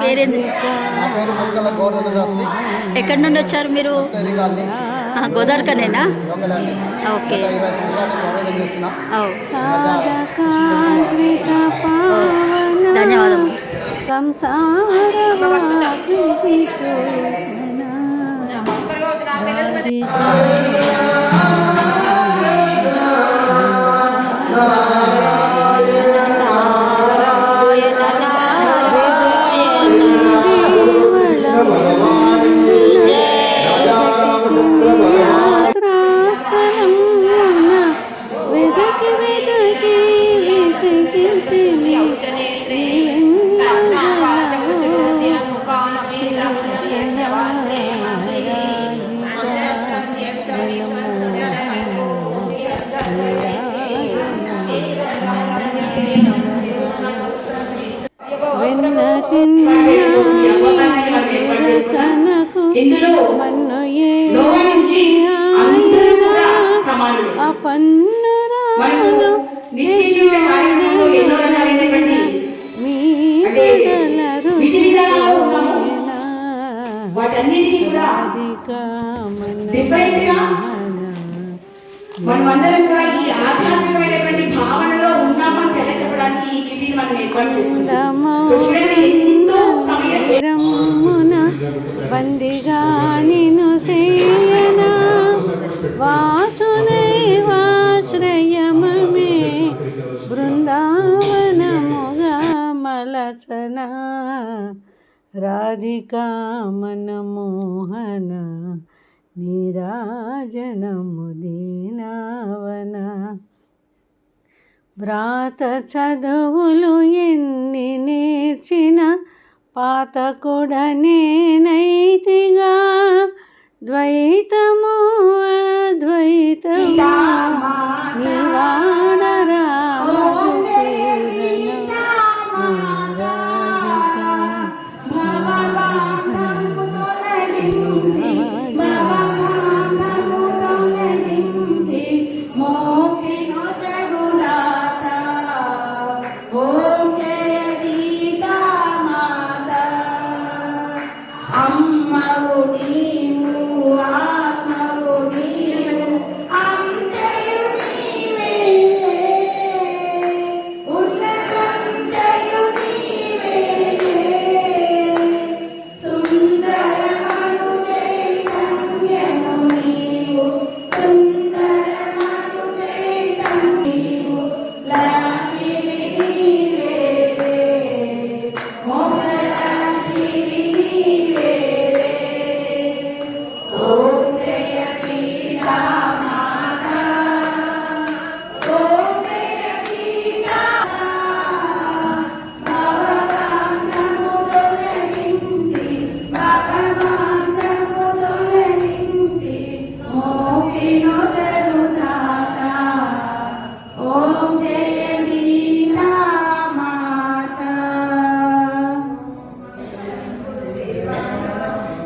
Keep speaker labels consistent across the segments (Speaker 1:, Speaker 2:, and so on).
Speaker 1: పేరేంది?
Speaker 2: నా పేరు ముక్కల గోవర్ధన శాస్త్రి.
Speaker 1: ఎక్కడి నుండి వచ్చారు మీరు? గోదావరికనేనా? ఓకే. ధన్యవాదం.
Speaker 3: మనమందరం కూడా ఈ ఆధ్యాత్మికమైనటువంటి భావనలో ఉన్నామని తెలియచెప్పడానికి ఈ కిటీని మనం ఏర్పాటు చేసుకుంటాము. ఎంతో సమయం
Speaker 4: బందిగా నిను సేయన వాసుదేవాశ్రయమే బృందావనముగా మలసన రాధికా మనమోహన నీరాజనము దీనావన. వ్రాత చదువులు ఎన్ని నేర్చిన పాతకుడనేనైతిగా ద్వైతము అద్వైతము నివాడరా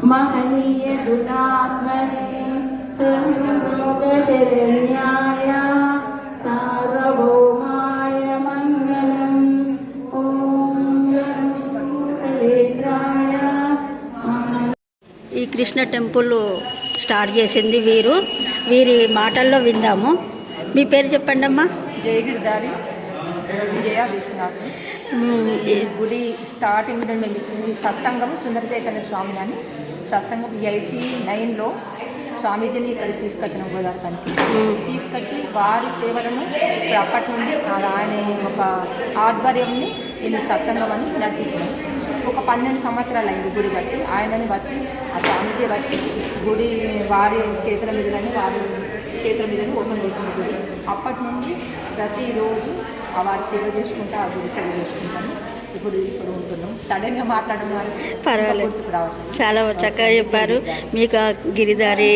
Speaker 3: महनीय गुणात्मने सर्वलोकशरण्याय सार्वभौमाय मंगलम्. ओम शैलेन्द्राय.
Speaker 1: ఈ కృష్ణ టెంపుల్ స్టార్ట్ చేసింది వీరి మాటల్లో విందాము. మీ పేరు చెప్పండి అమ్మా.
Speaker 5: జయగిరిదారి విజయ విశ్వనాథ్. గుడి స్టార్టింగ్ నుండి సత్సంగం సుందర చైతన్య స్వామి అని సత్సంగం 89లో స్వామీజీని ఇక్కడికి తీసుకొచ్చిన గోదావరికి తీసుకొచ్చి వారి సేవలను ఇప్పుడు అప్పటి నుండి ఆయన ఒక ఆధ్వర్యంని ఇది సత్సంగం అని నడిపించారు. ఒక 12 సంవత్సరాలు అయింది గుడి బట్టి, ఆయనని బట్టి ఆ స్వామీజీ బట్టి గుడి వారి చేతుల మీదని ఓపెన్ చేసిన గుడి. అప్పటి నుండి ప్రతిరోజు వారి సేవ చేసుకుంటూ ఆ గుడి సేవ చేసుకుంటాను. ఇప్పుడు ఉంటున్నాం. సడన్గా మాట్లాడడం వల్ల
Speaker 1: పర్వాలేదు, చాలా చక్కగా చెప్పారు. మీకు గిరిధారి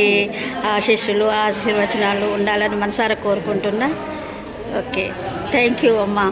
Speaker 1: ఆశీస్సులు ఆశీర్వచనాలు ఉండాలని మనసారా కోరుకుంటున్నా. ఓకే, థ్యాంక్ యూ అమ్మా.